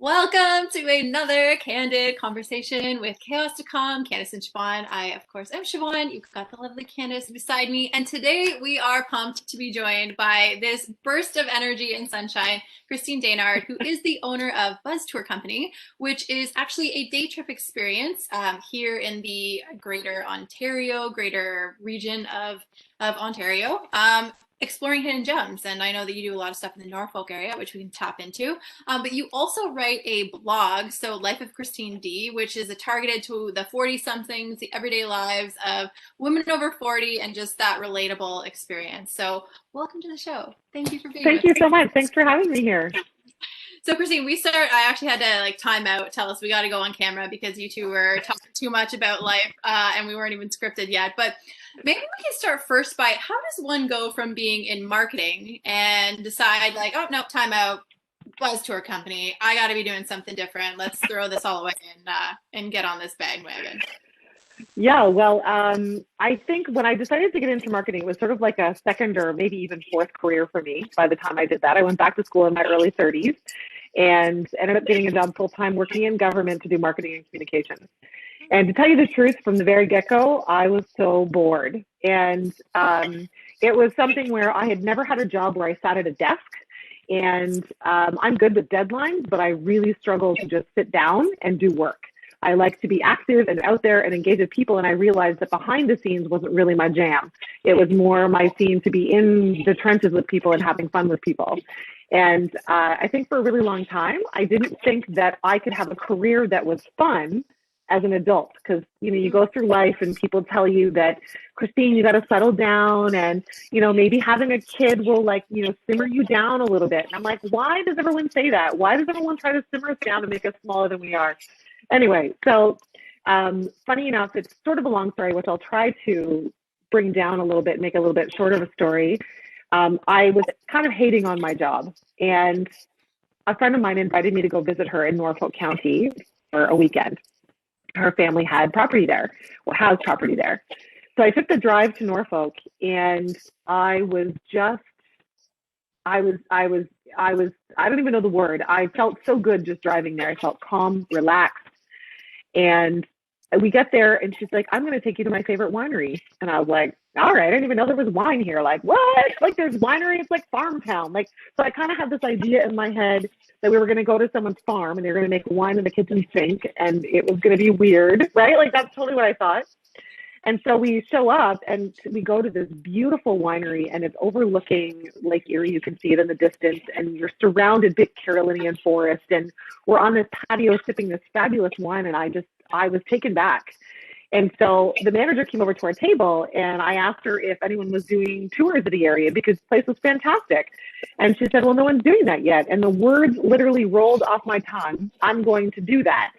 Welcome to another Candid conversation with Chaos to Calm, Candice and Siobhan. I, of course, am Siobhan. You've got the lovely Candice beside me. And today we are pumped to be joined by this burst of energy and sunshine, Christine Dainard, who is the owner of Buzz Tour Company, which is actually a day trip experience here in the greater region of Ontario. Exploring hidden gems. And I know that you do a lot of stuff in the Norfolk area, which we can tap into. But you also write a blog, so Life of Christine D, which is targeted to the 40-somethings, the everyday lives of women over 40, and just that relatable experience. So welcome to the show. Thank you for being Thank you so much. Thanks for having me here. So Christine, I actually had to time out, tell us we got to go on camera because you two were talking too much about life and we weren't even scripted yet. But maybe we can start first by how does one go from being in marketing and decide oh no, time out, Buzz Tour Company, I got to be doing something different. Let's throw this all away and get on this bandwagon. Yeah, well, I think when I decided to get into marketing, it was sort of like a second or maybe even fourth career for me. By the time I did that, I went back to school in my early 30s and ended up getting a job full-time working in government to do marketing and communications. And to tell you the truth, from the very get-go, I was so bored. And it was something where I had never had a job where I sat at a desk. And I'm good with deadlines, but I really struggle to just sit down and do work. I like to be active and out there and engage with people. And I realized that behind the scenes wasn't really my jam. It was more my scene to be in the trenches with people and having fun with people. And I think for a really long time, I didn't think that I could have a career that was fun as an adult, because you go through life and people tell you that, Christine, you got to settle down, and maybe having a kid will simmer you down a little bit. And I'm like, why does everyone say that? Why does everyone try to simmer us down and make us smaller than we are? Anyway, so funny enough, it's sort of a long story, which I'll try to bring down a little bit, make a little bit shorter of a story. I was kind of hating on my job, and a friend of mine invited me to go visit her in Norfolk County for a weekend. Her family had property there, or has property there. So I took the drive to Norfolk, and I don't even know the word. I felt so good just driving there. I felt calm, relaxed. And we get there and she's like, I'm going to take you to my favorite winery. And I was like, all right, I didn't even know there was wine here. Like, what? Like, there's winery? It's like farm town. So I kind of had this idea in my head that we were going to go to someone's farm and they were going to make wine in the kitchen sink and it was going to be weird, right? Like, that's totally what I thought. And so we show up and we go to this beautiful winery and it's overlooking Lake Erie. You can see it in the distance and you're surrounded big Carolinian forest. And we're on this patio sipping this fabulous wine. And I was taken back. And so the manager came over to our table and I asked her if anyone was doing tours of the area because the place was fantastic. And she said, well, no one's doing that yet. And the words literally rolled off my tongue. I'm going to do that.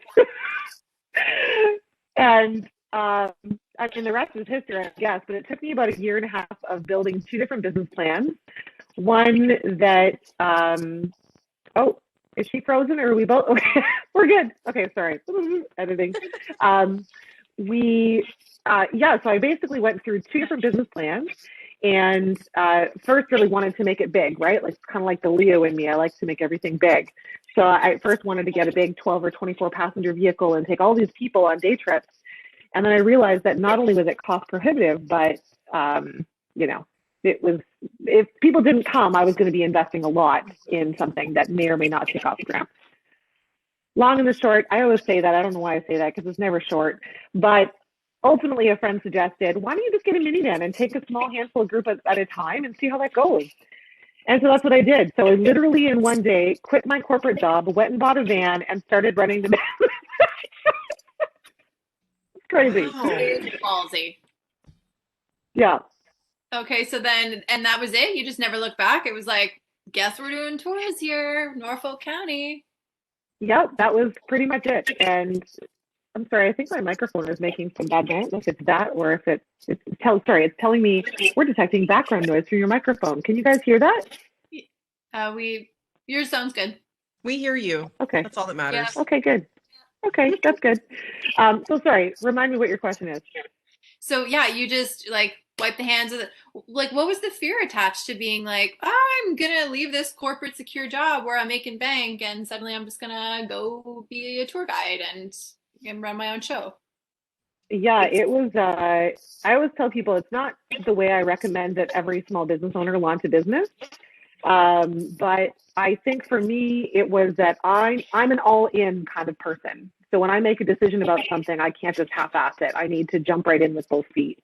And the rest is history, I guess, but it took me about a year and a half of building two different business plans. One that, is she frozen or are we both? Okay, we're good. Okay, sorry. Editing. So I basically went through two different business plans and first really wanted to make it big, right? Like kind of like the Leo in me. I like to make everything big. So I first wanted to get a big 12 or 24 passenger vehicle and take all these people on day trips. And then I realized that not only was it cost prohibitive, but, it was, if people didn't come, I was going to be investing a lot in something that may or may not take off the ground. Long and the short, I always say that. I don't know why I say that because it's never short. But ultimately, a friend suggested, why don't you just get a minivan and take a small handful of group at a time and see how that goes? And so that's what I did. So I literally in one day quit my corporate job, went and bought a van and started running the business. Crazy. Ballsy. Yeah. Okay, so then, and that was it? You just never looked back? It was like, guess we're doing tours here, Norfolk County. Yep, that was pretty much it. And I'm sorry, I think my microphone is making some bad noise, if it's that or if it's telling me we're detecting background noise through your microphone. Can you guys hear that? Yours sounds good. We hear you. Okay. That's all that matters. Yeah. Okay, good. Okay, that's good. So sorry, remind me what your question is. So yeah, you just wipe the hands of what was the fear attached to being like, I I'm gonna leave this corporate secure job where I'm making bank and suddenly I'm just gonna go be a tour guide and run my own show. Yeah, it was. I always tell people it's not the way I recommend that every small business owner launch a business. But I think for me, it was that I'm an all-in kind of person. So when I make a decision about something, I can't just half-ass it. I need to jump right in with both feet.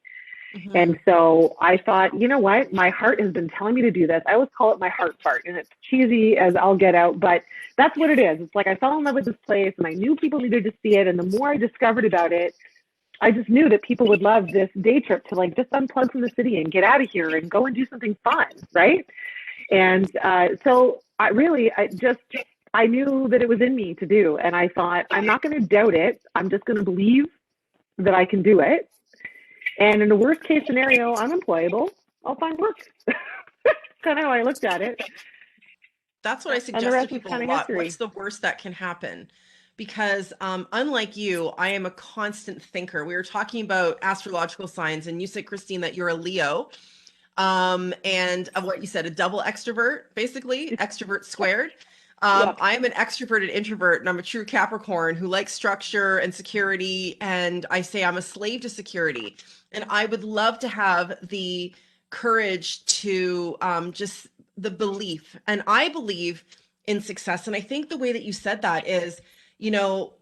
Mm-hmm. And so I thought, you know what? My heart has been telling me to do this. I always call it my heart fart, and it's cheesy as I'll get out, but that's what it is. It's like I fell in love with this place, and I knew people needed to see it. And the more I discovered about it, I just knew that people would love this day trip to like just unplug from the city and get out of here and go and do something fun, right? And so I knew that it was in me to do. And I thought, I'm not going to doubt it. I'm just going to believe that I can do it. And in the worst case scenario, I'm employable. I'll find work. That's kind of how I looked at it. That's what I And the suggest to rest is people a kind of lot. history. What's the worst that can happen? Because unlike you, I am a constant thinker. We were talking about astrological signs, and you said, Christine, that you're a Leo. And of what you said, a double extrovert, basically, extrovert squared. Yeah. I am an extroverted introvert, and I'm a true Capricorn who likes structure and security. And I say I'm a slave to security. And I would love to have the courage to just the belief. And I believe in success. And I think the way that you said that is, you know,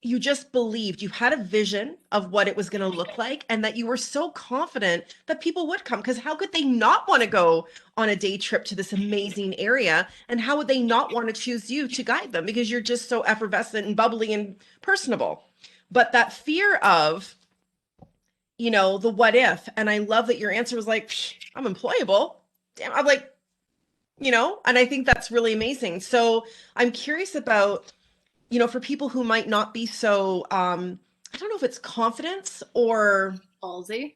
you just believed, you had a vision of what it was going to look like, and that you were so confident that people would come. Because how could they not want to go on a day trip to this amazing area? And how would they not want to choose you to guide them? Because you're just so effervescent and bubbly and personable. But that fear of, you know, the what if, and I love that your answer was like, I'm employable. Damn, I'm like, you know, and I think that's really amazing. So I'm curious about, you know, for people who might not be so, I don't know if it's confidence or Ballsy.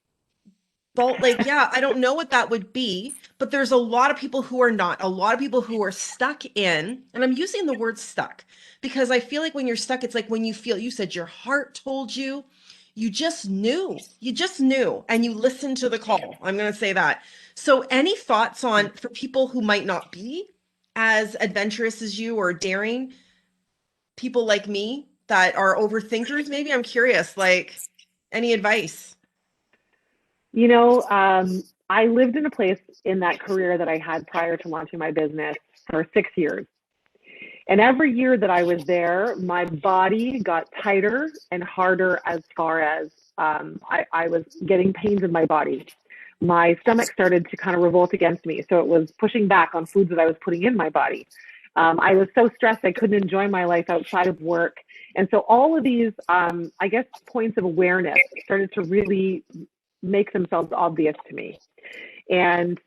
bold, like, yeah, I don't know what that would be, but there's a lot of people who are not, a lot of people who are stuck in, and I'm using the word stuck because I feel like when you're stuck, it's like when you feel, you said your heart told you, you just knew, and you listened to the call. I'm going to say that. So any thoughts on, for people who might not be as adventurous as you or daring, people like me that are overthinkers? Maybe I'm curious, like, any advice? You know, I lived in a place in that career that I had prior to launching my business for 6 years. And every year that I was there, my body got tighter and harder as far as I was getting pains in my body. My stomach started to kind of revolt against me. So it was pushing back on foods that I was putting in my body. I was so stressed I couldn't enjoy my life outside of work. And so all of these, I guess, points of awareness started to really make themselves obvious to me. And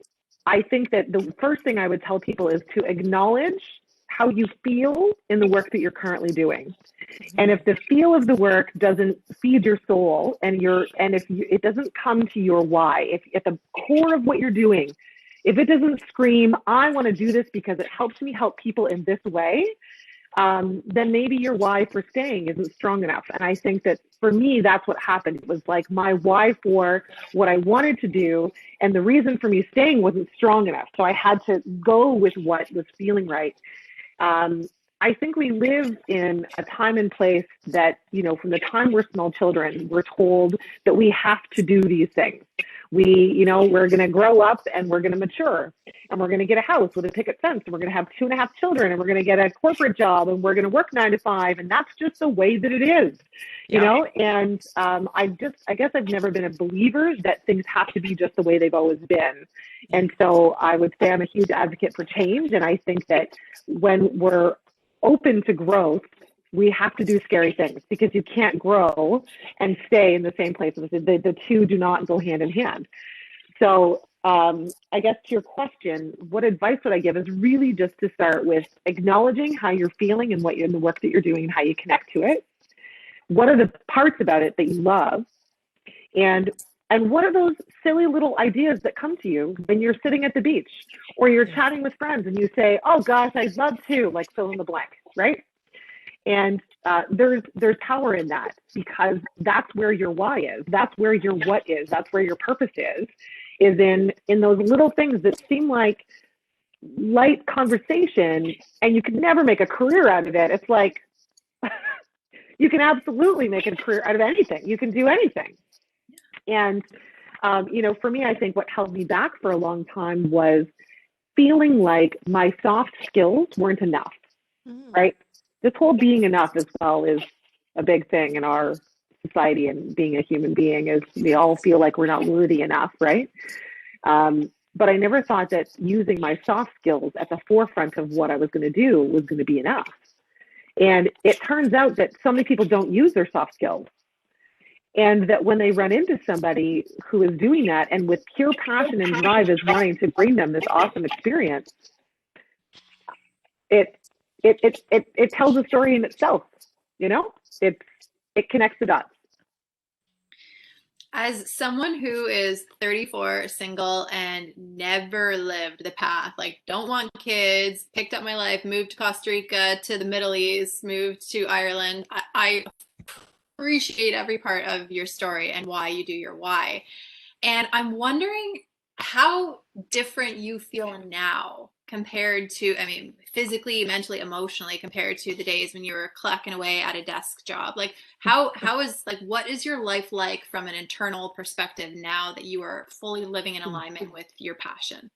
I think that the first thing I would tell people is to acknowledge how you feel in the work that you're currently doing. And if the feel of the work doesn't feed your soul and it doesn't come to your why, if at the core of what you're doing, if it doesn't scream, I want to do this because it helps me help people in this way, then maybe your why for staying isn't strong enough. And I think that for me, that's what happened. It was like my why for what I wanted to do and the reason for me staying wasn't strong enough. So I had to go with what was feeling right. I think we live in a time and place that, you know, from the time we're small children, we're told that we have to do these things. We're going to grow up and we're going to mature and we're going to get a house with a picket fence and we're going to have 2.5 children and we're going to get a corporate job and we're going to work 9 to 5. And that's just the way that it is, you know? And I guess I've never been a believer that things have to be just the way they've always been. And so I would say I'm a huge advocate for change. And I think that when we're open to growth, we have to do scary things because you can't grow and stay in the same place. The two do not go hand in hand. So I guess to your question, what advice would I give is really just to start with acknowledging how you're feeling and what you're in the work that you're doing and how you connect to it. What are the parts about it that you love? And what are those silly little ideas that come to you when you're sitting at the beach or you're chatting with friends and you say, oh gosh, I'd love to, like fill in the blank, right? And there's power in that because that's where your why is. That's where your what is. That's where your purpose is in those little things that seem like light conversation and you could never make a career out of it. It's like, you can absolutely make a career out of anything. You can do anything. And, for me, I think what held me back for a long time was feeling like my soft skills weren't enough, right? This whole being enough as well is a big thing in our society, and being a human being is we all feel like we're not worthy enough, right? But I never thought that using my soft skills at the forefront of what I was going to do was going to be enough. And it turns out that so many people don't use their soft skills. And that when they run into somebody who is doing that and with pure passion and drive is wanting to bring them this awesome experience, it tells a story in itself. It connects the dots. As someone who is 34, single, and never lived the path, like don't want kids, picked up my life, moved to Costa Rica, to the Middle East, moved to Ireland, I appreciate every part of your story and why you do your why. And I'm wondering how different you feel now compared to, physically, mentally, emotionally, compared to the days when you were clacking away at a desk job. Like what is your life like from an internal perspective now that you are fully living in alignment with your passion?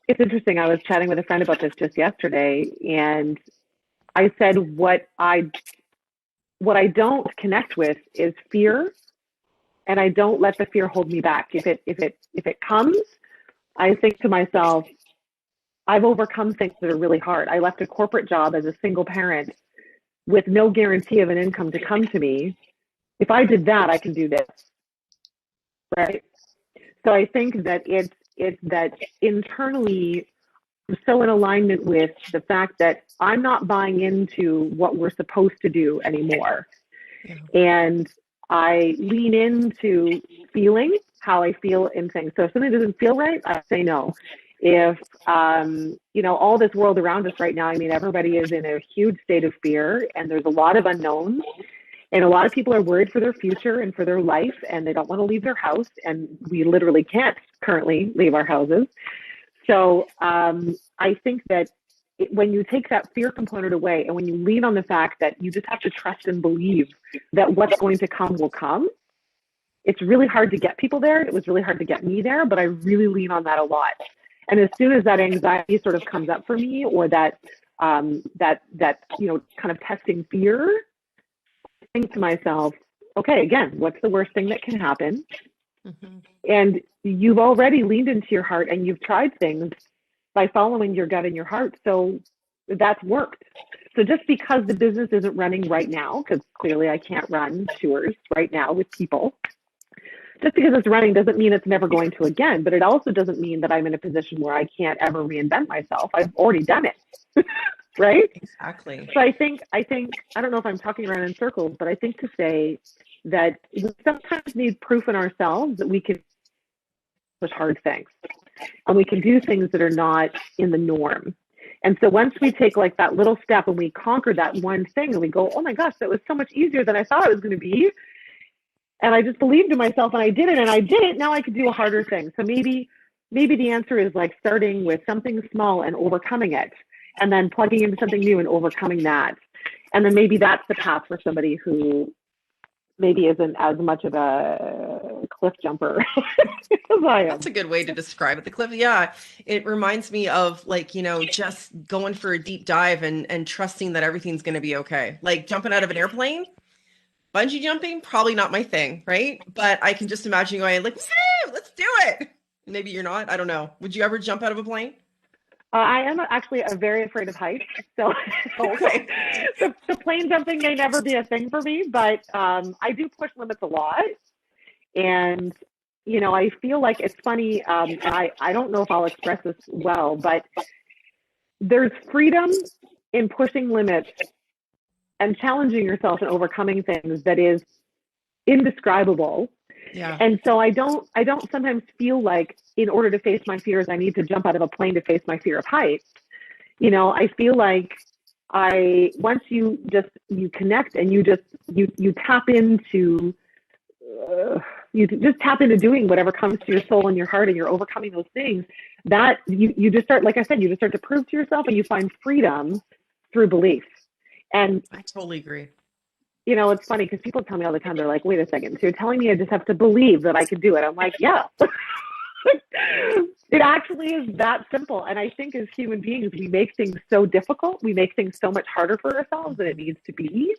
It's interesting. I was chatting with a friend about this just yesterday, and I said what I don't connect with is fear, and I don't let the fear hold me back. If it comes, I think to myself, I've overcome things that are really hard. I left a corporate job as a single parent with no guarantee of an income to come to me. If I did that, I can do this, right? So I think that it's that internally I'm so in alignment with the fact that I'm not buying into what we're supposed to do anymore. Yeah. And I lean into feeling how I feel in things. So if something doesn't feel right, I say no. If, all this world around us right now, everybody is in a huge state of fear, and there's a lot of unknowns, and a lot of people are worried for their future and for their life, and they don't want to leave their house. And we literally can't currently leave our houses. So I think that when you take that fear component away, and when you lean on the fact that you just have to trust and believe that what's going to come will come, it's really hard to get people there. It was really hard to get me there, but I really lean on that a lot. And as soon as that anxiety sort of comes up for me, or that kind of testing fear, I think to myself, okay, again, what's the worst thing that can happen? Mm-hmm. And you've already leaned into your heart, and you've tried things by following your gut and your heart. So that's worked. So just because the business isn't running right now, because clearly I can't run tours right now with people, just because it's running doesn't mean it's never going to again, but it also doesn't mean that I'm in a position where I can't ever reinvent myself. I've already done it, right? Exactly. So I think, I don't know if I'm talking around in circles, but I think to say that we sometimes need proof in ourselves that we can push hard things, and we can do things that are not in the norm. And so once we take like that little step and we conquer that one thing, and we go, oh my gosh, that was so much easier than I thought it was going to be. And I just believed in myself, and I did it, and I did it. Now I could do a harder thing. So maybe the answer is like starting with something small and overcoming it, and then plugging into something new and overcoming that. And then maybe that's the path for somebody who maybe isn't as much of a cliff jumper as I am. That's a good way to describe it. The cliff, yeah. It reminds me of just going for a deep dive and trusting that everything's going to be okay. Like jumping out of an airplane. Bungee jumping, probably not my thing, right? But I can just imagine going like, let's do it. Maybe you're not. I don't know. Would you ever jump out of a plane? I am actually very afraid of heights. So okay. the plane jumping may never be a thing for me, but I do push limits a lot. And, I feel like it's funny. And I don't know if I'll express this well, but there's freedom in pushing limits and challenging yourself and overcoming things that is indescribable. Yeah. And so I don't sometimes feel like in order to face my fears, I need to jump out of a plane to face my fear of heights. I feel like once you connect and you tap into you just tap into doing whatever comes to your soul and your heart, and you're overcoming those things, that you just start, like I said, you just start to prove to yourself, and you find freedom through belief. And I totally agree. you know, it's funny because people tell me all the time, they're like, wait a second, so you're telling me I just have to believe that I can do it? I'm like, yeah. It actually is that simple. And I think as human beings, we make things so difficult. We make things so much harder for ourselves than it needs to be.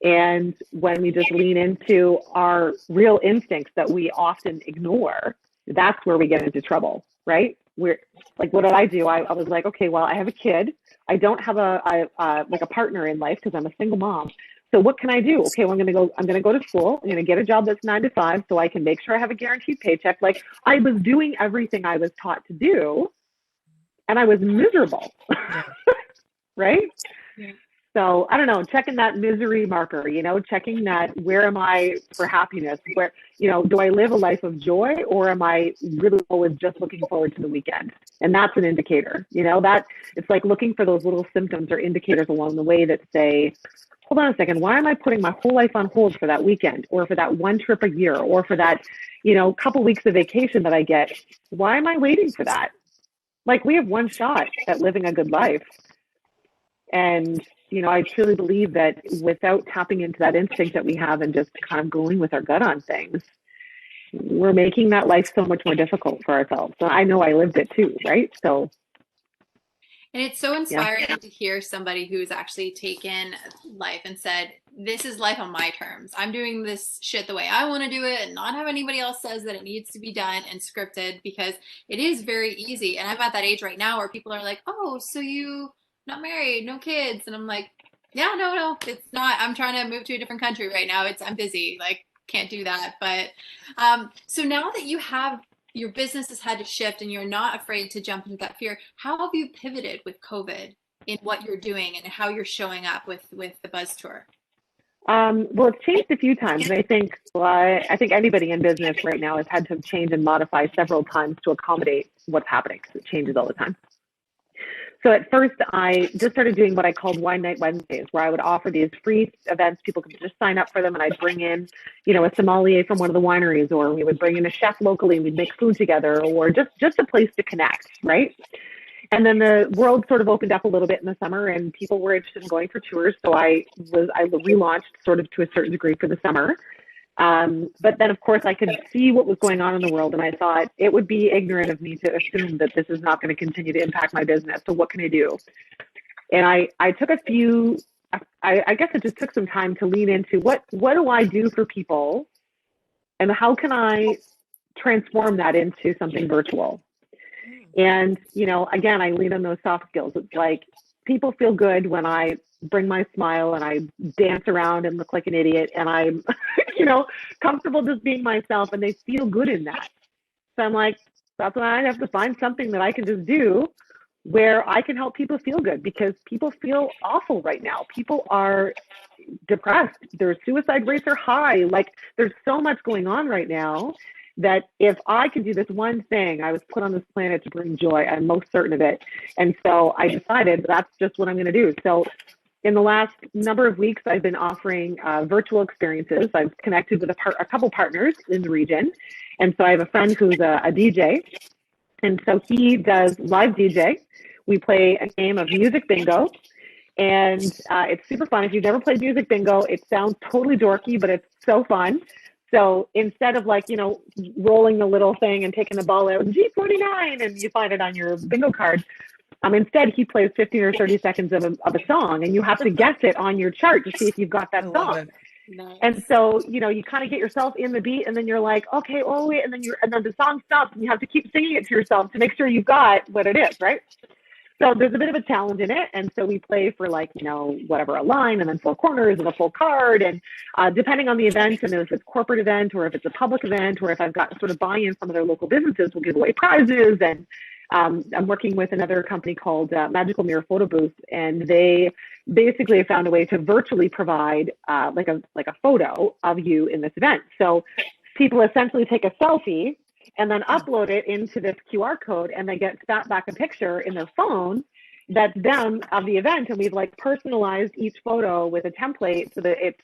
And when we just lean into our real instincts that we often ignore, that's where we get into trouble, right? We're like, what did I do? I was like, okay, well, I have a kid. I don't have like a partner in life because I'm a single mom. So what can I do? Okay, well, I'm going to go to school. I'm going to get a job that's 9 to 5 so I can make sure I have a guaranteed paycheck. Like, I was doing everything I was taught to do, and I was miserable, right? Yeah. So I don't know, checking that misery marker, you know, checking that, where am I for happiness? Where, you know, do I live a life of joy, or am I really always just looking forward to the weekend? And that's an indicator, you know, that it's like looking for those little symptoms or indicators along the way that say, hold on a second, why am I putting my whole life on hold for that weekend, or for that one trip a year, or for that, you know, couple weeks of vacation that I get? Why am I waiting for that? Like, we have one shot at living a good life. And, you know, I truly believe that without tapping into that instinct that we have and just kind of going with our gut on things, we're making that life so much more difficult for ourselves. So I know I lived it too, right? So. And it's so inspiring to hear somebody who's actually taken life and said, this is life on my terms. I'm doing this shit the way I want to do it, and not have anybody else says that it needs to be done and scripted, because it is very easy. And I'm at that age right now where people are like, oh, so you not married, no kids. And I'm like, yeah, no, it's not. I'm trying to move to a different country right now. I'm busy. Like, can't do that. But so now that you have, your business has had to shift and you're not afraid to jump into that fear, how have you pivoted with COVID in what you're doing and how you're showing up with the Buzz Tour? Well, it's changed a few times. And I think anybody in business right now has had to change and modify several times to accommodate what's happening, because it changes all the time. So at first, I just started doing what I called Wine Night Wednesdays, where I would offer these free events. People could just sign up for them, and I'd bring in, you know, a sommelier from one of the wineries, or we would bring in a chef locally, and we'd make food together, or just a place to connect, right? And then the world sort of opened up a little bit in the summer, and people were interested in going for tours. So I relaunched sort of to a certain degree for the summer. But then, of course, I could see what was going on in the world, and I thought it would be ignorant of me to assume that this is not going to continue to impact my business. So what can I do? And I took a few, I guess it just took some time to lean into what do I do for people, and how can I transform that into something virtual? And, you know, again, I lean on those soft skills. It's like, people feel good when I bring my smile and I dance around and look like an idiot, and I'm, you know, comfortable just being myself, and they feel good in that. So I'm like, that's why I have to find something that I can just do where I can help people feel good, because people feel awful right now. People are depressed. Their suicide rates are high. Like, there's so much going on right now that if I could do this one thing, I was put on this planet to bring joy. I'm most certain of it. And so I decided that's just what I'm going to do. So in the last number of weeks, I've been offering virtual experiences. I've connected with a couple partners in the region. And so I have a friend who's a DJ. And so he does live DJ. We play a game of music bingo. And it's super fun. If you've never played music bingo, it sounds totally dorky, but it's so fun. So instead of, like, you know, rolling the little thing and taking the ball out, G49, and you find it on your bingo card, instead he plays 15 or 30 seconds of a song, and you have to guess it on your chart to see if you've got that song. Nice. And so, you know, you kind of get yourself in the beat, and then you're like, okay, oh wait, and then the song stops, and you have to keep singing it to yourself to make sure you've got what it is, right? So there's a bit of a challenge in it. And so we play for, like, you know, whatever, a line, and then 4 corners and a full card. And depending on the event, and if it's a corporate event, or if it's a public event, or if I've got sort of buy-in from other local businesses, we'll give away prizes. And I'm working with another company called Magical Mirror Photo Booth, and they basically have found a way to virtually provide like a photo of you in this event. So people essentially take a selfie and then upload it into this QR code, and they get spat back a picture in their phone that's them of the event. And we've, like, personalized each photo with a template so that it's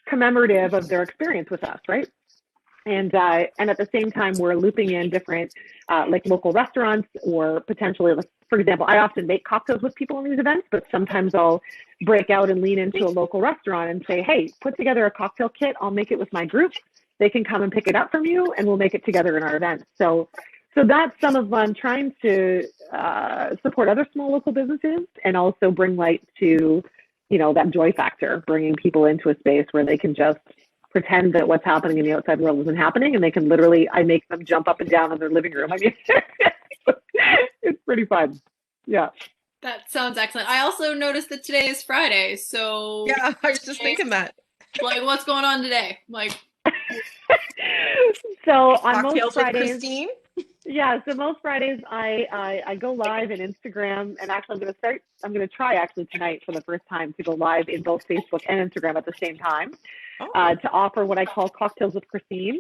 commemorative of their experience with us, right? And at the same time, we're looping in different like local restaurants, or potentially, for example, I often make cocktails with people in these events, but sometimes I'll break out and lean into a local restaurant and say, hey, put together a cocktail kit. I'll make it with my group. They can come and pick it up from you, and we'll make it together in our events. So that's some of trying to support other small local businesses, and also bring light to, that joy factor, bringing people into a space where they can just pretend that what's happening in the outside world isn't happening, and they can literally, I make them jump up and down in their living room. I mean, it's pretty fun. Yeah. That sounds excellent. I also noticed that today is Friday, so Yeah, I was just thinking that. Like, what's going on today? Like, so on Cocktails most with Fridays, Christine. yeah. So most Fridays, I go live in Instagram, and actually I'm going to try actually tonight for the first time to go live in both Facebook and Instagram at the same time, to offer what I call cocktails with Christine.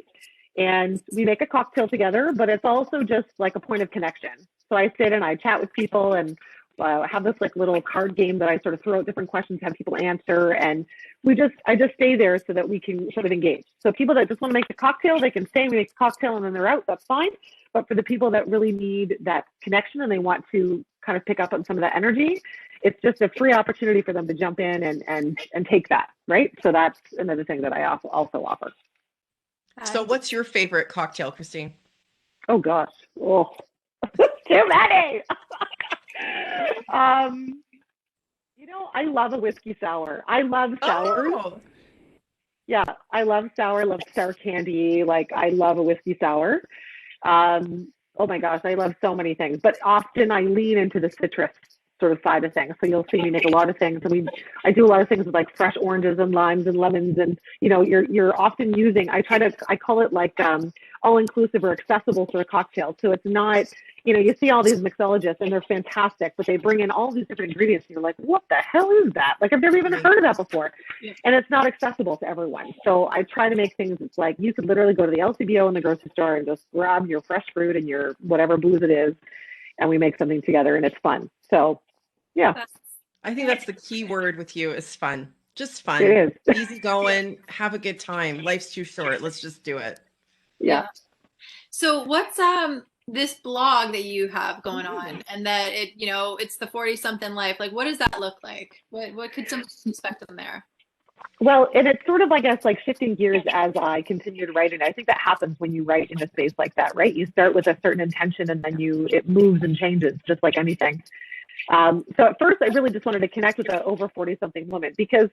And we make a cocktail together, but it's also just like a point of connection. So I sit and I chat with people, and have this like little card game that I sort of throw out different questions, have people answer, and I just stay there so that we can sort of engage. So people that just want to make the cocktail, they can stay, we make the cocktail, and then they're out. That's fine. But for the people that really need that connection and they want to kind of pick up on some of that energy, it's just a free opportunity for them to jump in and take that, right? So that's another thing that I also offer. So what's your favorite cocktail, Christine? Oh gosh. Oh, too many. I love a whiskey sour. I love sours. Oh. Yeah, I love sour. I love sour candy. Like, I love a whiskey sour. Oh my gosh, I love so many things. But often I lean into the citrus sort of side of things. So you'll see me make a lot of things. I do a lot of things with like fresh oranges and limes and lemons, and you're often using. I call it like all inclusive or accessible sort of cocktail. So it's not, you see all these mixologists and they're fantastic, but they bring in all these different ingredients, and you're like, what the hell is that? Like, I've never even heard of that before. Yeah. And it's not accessible to everyone. So I try to make things, it's like you could literally go to the LCBO in the grocery store and just grab your fresh fruit and your whatever booze it is, and we make something together, and it's fun. So yeah. I think that's the key word with you, is fun. Just fun. It is. Easy going, have a good time. Life's too short. Let's just do it. Yeah. So what's this blog that you have going on, and that it's the 40 something life, like what does that look like? What could someone expect on there? Well, and it's sort of, I guess, like shifting gears as I continue to write. And I think that happens when you write in a space like that, right? You start with a certain intention, and then it moves and changes, just like anything. So at first, I really just wanted to connect with the over 40 something woman, because,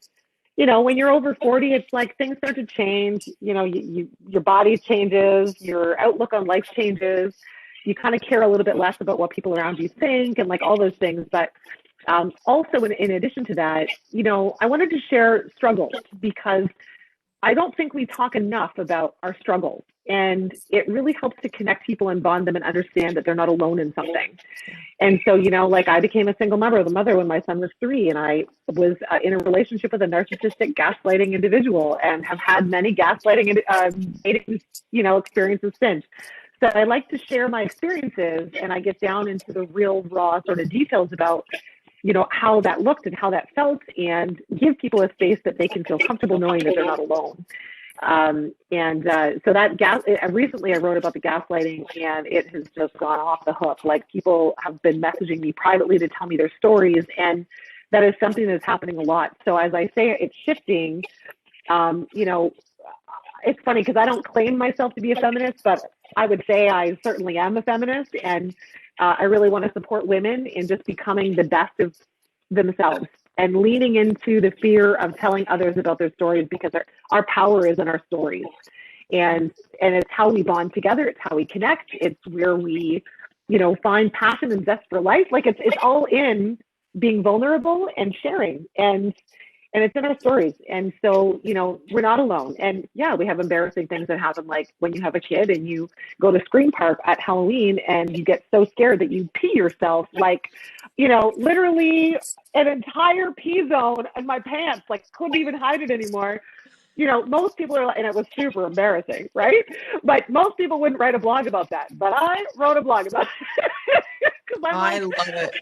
when you're over 40, it's like things start to change. Your body changes, your outlook on life changes. You kind of care a little bit less about what people around you think, and like all those things. But also, in addition to that, I wanted to share struggles, because I don't think we talk enough about our struggles, and it really helps to connect people and bond them and understand that they're not alone in something. And so, like, I became a single mother when my son was 3, and I was in a relationship with a narcissistic, gaslighting individual, and have had many gaslighting dating, experiences since. So I like to share my experiences, and I get down into the real raw sort of details about, how that looked and how that felt, and give people a space that they can feel comfortable knowing that they're not alone. So that recently I wrote about the gaslighting, and it has just gone off the hook. Like, people have been messaging me privately to tell me their stories, and that is something that's happening a lot. So as I say, it's shifting. It's funny because I don't claim myself to be a feminist, but I would say I certainly am a feminist, and I really want to support women in just becoming the best of themselves, and leaning into the fear of telling others about their stories, because our power is in our stories, and it's how we bond together. It's how we connect. It's where we, find passion and zest for life. Like, it's all in being vulnerable and sharing, and it's in our stories. And so, we're not alone. And yeah, we have embarrassing things that happen, like when you have a kid and you go to Scream Park at Halloween and you get so scared that you pee yourself, like, literally an entire pee zone in my pants, like, couldn't even hide it anymore. Most people are like, and it was super embarrassing, right? But most people wouldn't write a blog about that. But I wrote a blog about it. I love it.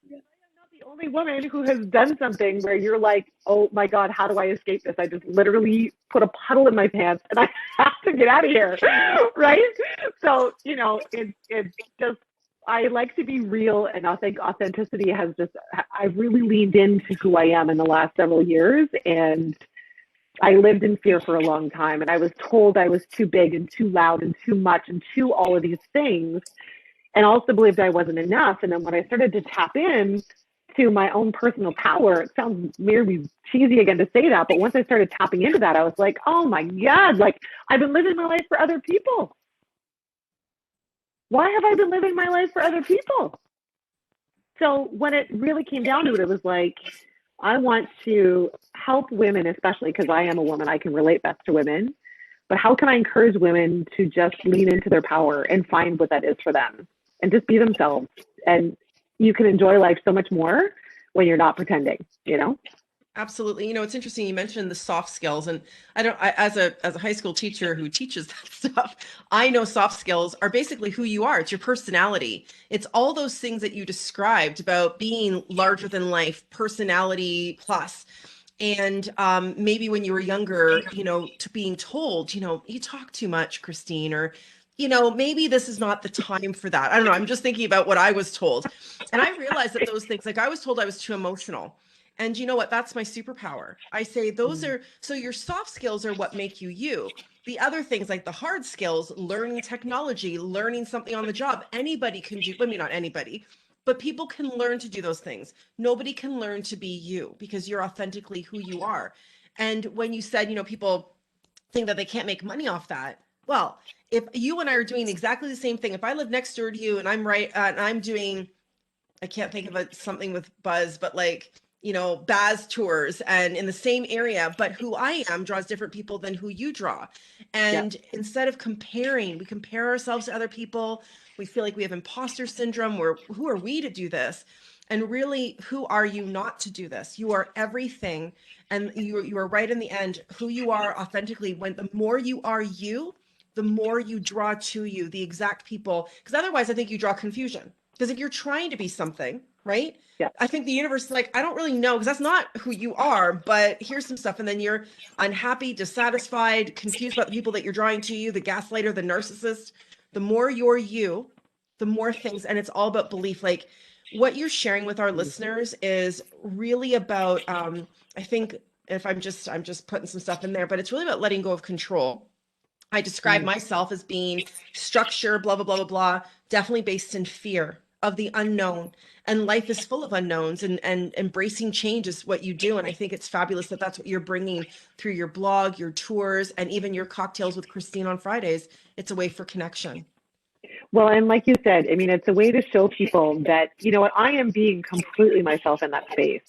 The only woman who has done something where you're like, oh my God, how do I escape this? I just literally put a puddle in my pants and I have get out of here, right? So, you know, it's just, I like to be real, and I think authenticity has just, I've really leaned into who I am in the last several years. And I lived in fear for a long time, and I was told I was too big and too loud and too much and too all of these things, and also believed I wasn't enough. And then when I started to tap in to my own personal power, it sounds weirdly cheesy again to say that, but once I started tapping into that, I was like, oh my God, like I've been living my life for other people. Why have I been living my life for other people? So when it really came down to it, it was like, I want to help women, especially because I am a woman, I can relate best to women, but how can I encourage women to just lean into their power and find what that is for them and just be themselves? And you can enjoy life so much more when you're not pretending, you know? Absolutely. You know, it's interesting. You mentioned the soft skills, and as a high school teacher who teaches that stuff, I know soft skills are basically who you are. It's your personality. It's all those things that you described about being larger than life, personality plus. And maybe when you were younger, you know, to being told, you know, you talk too much, Christine, or, you know, maybe this is not the time for that. I don't know. I'm just thinking about what I was told. And I realized that those things, like I was told I was too emotional. And you know what? That's my superpower. I say those are, so your soft skills are what make you you. The other things like the hard skills, learning technology, learning something on the job, anybody can do, I mean, not anybody, but people can learn to do those things. Nobody can learn to be you because you're authentically who you are. And when you said, you know, people think that they can't make money off that. Well, if you and I are doing exactly the same thing, if I live next door to you and I'm right, and I'm doing, I can't think of something with Buzz, but like, you know, Baz tours and in the same area, but who I am draws different people than who you draw. And instead of comparing, we compare ourselves to other people. We feel like we have imposter syndrome. Who are we to do this? And really, who are you not to do this? You are everything. And you are right in the end, who you are authentically. When the more you are you, the more you draw to you the exact people. Because otherwise, I think you draw confusion. Because if you're trying to be something, right? Yeah. I think the universe is like, I don't really know, because that's not who you are, but here's some stuff. And then you're unhappy, dissatisfied, confused about the people that you're drawing to you, the gaslighter, the narcissist. The more you're you, the more things, and it's all about belief. Like what you're sharing with our listeners is really about, I think if I'm just putting some stuff in there, but it's really about letting go of control. I describe myself as being structure, blah, blah, blah, blah, blah, definitely based in fear of the unknown. And life is full of unknowns, and embracing change is what you do. And I think it's fabulous that that's what you're bringing through your blog, your tours, and even your cocktails with Christine on Fridays. It's a way for connection. Well, and like you said, I mean, it's a way to show people that, you know what, I am being completely myself in that space.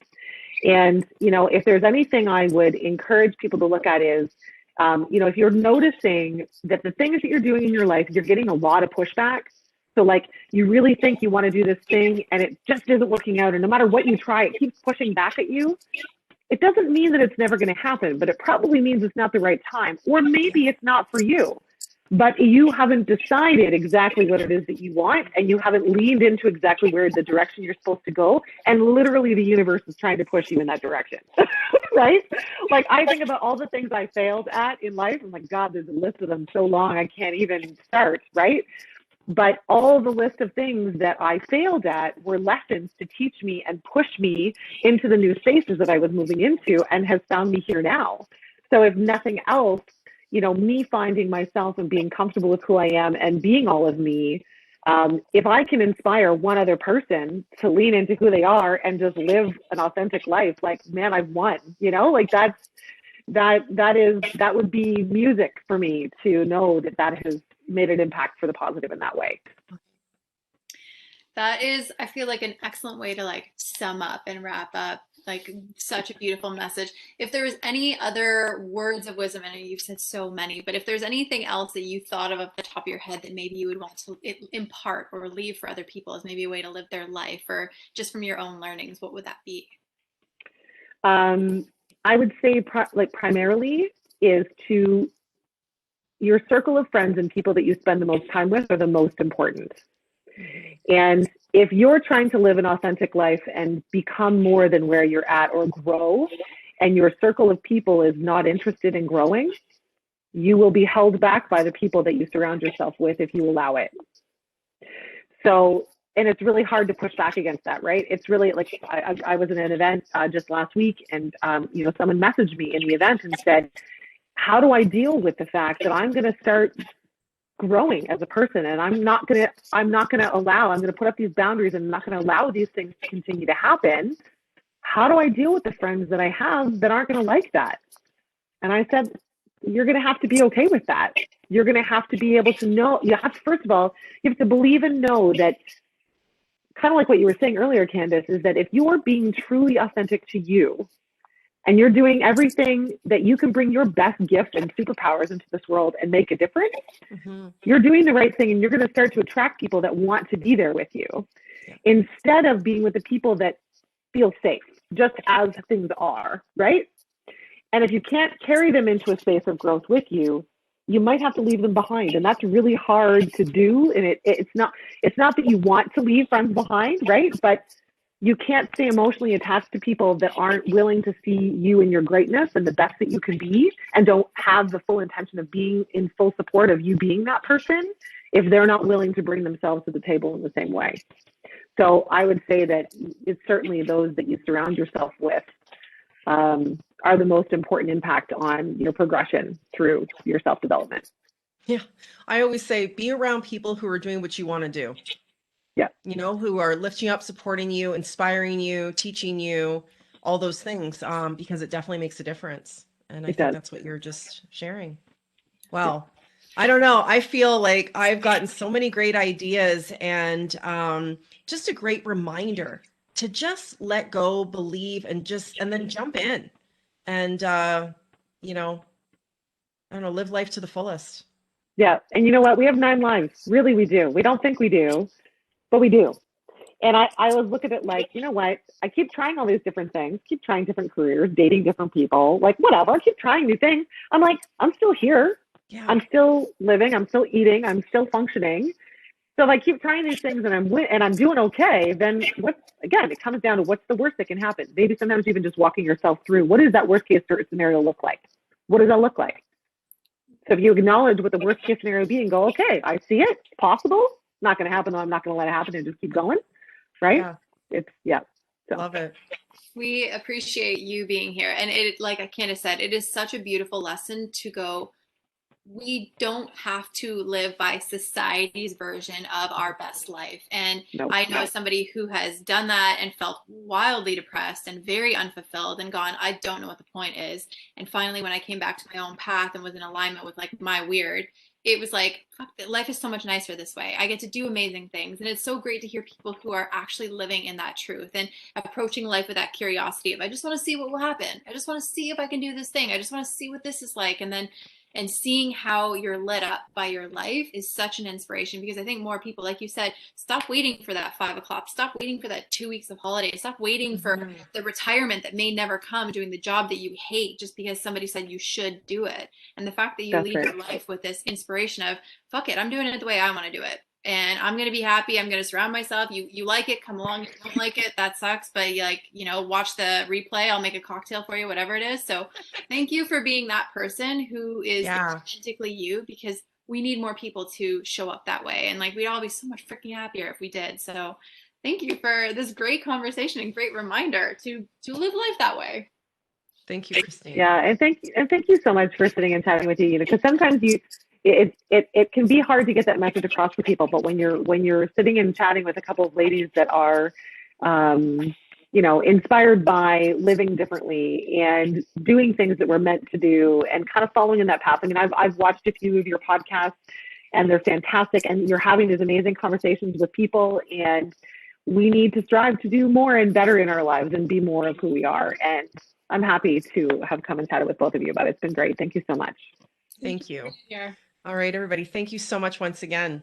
And, you know, if there's anything I would encourage people to look at is, you know, if you're noticing that the things that you're doing in your life, you're getting a lot of pushback. So like you really think you want to do this thing and it just isn't working out. And no matter what you try, it keeps pushing back at you. It doesn't mean that it's never going to happen, but it probably means it's not the right time. Or maybe it's not for you, but you haven't decided exactly what it is that you want, and you haven't leaned into exactly where the direction you're supposed to go. And literally the universe is trying to push you in that direction, right? Like I think about all the things I failed at in life. I'm like, God, there's a list of them so long, I can't even start, right? But all the list of things that I failed at were lessons to teach me and push me into the new spaces that I was moving into, and has found me here now. So if nothing else, you know, me finding myself and being comfortable with who I am and being all of me, if I can inspire one other person to lean into who they are and just live an authentic life, like, man, I've won, you know, like that would be music for me to know that that has made an impact for the positive in that way. That is, I feel like, an excellent way to like sum up and wrap up like such a beautiful message. If there was any other words of wisdom, I know you've said so many, but if there's anything else that you thought of off the top of your head that maybe you would want to impart or leave for other people as maybe a way to live their life, or just from your own learnings, what would that be? I would say primarily is to your circle of friends and people that you spend the most time with are the most important. And if you're trying to live an authentic life and become more than where you're at or grow, and your circle of people is not interested in growing, You will be held back by the people that you surround yourself with if you allow it. So, and it's really hard to push back against that, right? It's really like I was in an event just last week, and someone messaged me in the event and said, how do I deal with the fact that I'm going to start growing as a person, and I'm not going to put up these boundaries, and I'm not going to allow these things to continue to happen. How do I deal with the friends that I have that aren't going to like that? And I said, you're going to have to be okay with that. You're going to have to be able to know, first of all, you have to believe and know that, kind of like what you were saying earlier, Candice, is that if you are being truly authentic to you, and you're doing everything that you can bring your best gift and superpowers into this world and make a difference, you're doing the right thing, and you're going to start to attract people that want to be there with you, instead of being with the people that feel safe, just as things are, right? And if you can't carry them into a space of growth with you, you might have to leave them behind. And that's really hard to do. And it's not that you want to leave friends behind, right? But you can't stay emotionally attached to people that aren't willing to see you in your greatness and the best that you can be, and don't have the full intention of being in full support of you being that person, if they're not willing to bring themselves to the table in the same way. So I would say that it's certainly those that you surround yourself with are the most important impact on your progression through your self-development. Yeah. I always say, be around people who are doing what you want to do. Yeah. Who are lifting up, supporting you, inspiring you, teaching you, all those things, because it definitely makes a difference. And I think that's what you're just sharing. Wow. I don't know. I feel like I've gotten so many great ideas, and just a great reminder to just let go, believe, and then jump in and, I don't know, live life to the fullest. Yeah. And you know what? We have 9 lives. Really, we do. We don't think we do, but we do. And I always look at it like, you know what? I keep trying all these different things, keep trying different careers, dating different people, like whatever. I keep trying new things. I'm like, I'm still here. Yeah. I'm still living. I'm still eating. I'm still functioning. So if I keep trying these things and I'm doing okay, then it comes down to what's the worst that can happen. Maybe sometimes even just walking yourself through, what does that worst case scenario look like? What does that look like? So if you acknowledge what the worst case scenario be and go, okay, I see it, it's possible, not going to happen, though I'm not going to let it happen, and just keep going, right? Yeah. So. Love it. We appreciate you being here. And it, like Candice said, it is such a beautiful lesson to go, we don't have to live by society's version of our best life. And I know somebody who has done that and felt wildly depressed and very unfulfilled and gone, I don't know what the point is. And finally, when I came back to my own path and was in alignment with like my weird, it was like, fuck, life is so much nicer this way. I get to do amazing things. And it's so great to hear people who are actually living in that truth and approaching life with that curiosity of, I just want to see what will happen. I just want to see if I can do this thing. I just want to see what this is like. And seeing how you're lit up by your life is such an inspiration, because I think more people, like you said, stop waiting for that 5 o'clock, stop waiting for that 2 weeks of holiday, stop waiting for the retirement that may never come, doing the job that you hate just because somebody said you should do it. And the fact that you lead your life with this inspiration of, fuck it, I'm doing it the way I want to do it. And I'm going to be happy. I'm going to surround myself. You like it, come along. If you don't like it, that sucks. But watch the replay. I'll make a cocktail for you, whatever it is. So thank you for being that person who is authentically you, because we need more people to show up that way. And we'd all be so much freaking happier if we did. So thank you for this great conversation and great reminder to live life that way. Thank you, Christine. Yeah. And thank you so much for sitting and chatting with you, because sometimes it can be hard to get that message across to people, but when you're sitting and chatting with a couple of ladies that are inspired by living differently and doing things that we're meant to do and kind of following in that path. I mean, I've watched a few of your podcasts and they're fantastic, and you're having these amazing conversations with people, and we need to strive to do more and better in our lives and be more of who we are. And I'm happy to have come and chatted with both of you about it. It's been great. Thank you so much. Thank you. All right, everybody. Thank you so much once again.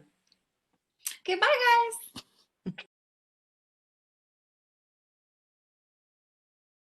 Okay, bye, guys.